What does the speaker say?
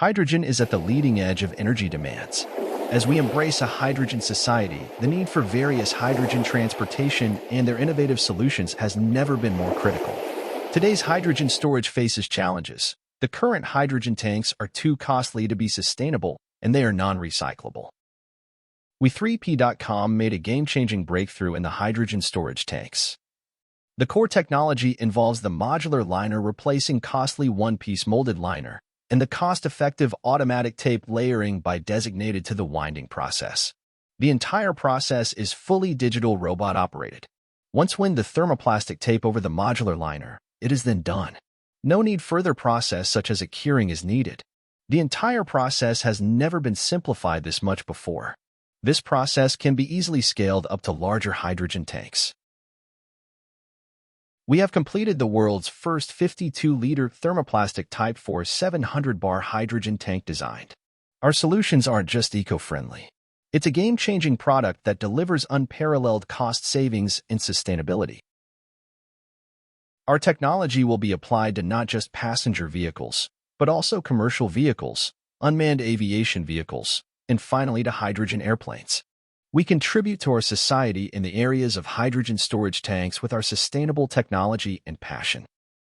Hydrogen is at the leading edge of energy demands. As we embrace a hydrogen society, the need for various hydrogen transportation and their innovative solutions has never been more critical. Today's hydrogen storage faces challenges. The current hydrogen tanks are too costly to be sustainable, and they are non-recyclable. We3P.com made a game-changing breakthrough in the hydrogen storage tanks. The core technology involves the modular liner replacing costly one-piece molded liner, and the cost-effective automatic tape layering by designated to the winding process. The entire process is fully digital robot-operated. Once wind the thermoplastic tape over the modular liner, it is then done. No need further process such as a curing is needed. The entire process has never been simplified this much before. This process can be easily scaled up to larger hydrogen tanks. We have completed the world's first 52-liter thermoplastic Type 4 700-bar hydrogen tank designed. Our solutions aren't just eco-friendly. It's a game-changing product that delivers unparalleled cost savings and sustainability. Our technology will be applied to not just passenger vehicles, but also commercial vehicles, unmanned aviation vehicles, and finally to hydrogen airplanes. We contribute to our society in the areas of hydrogen storage tanks with our sustainable technology and passion.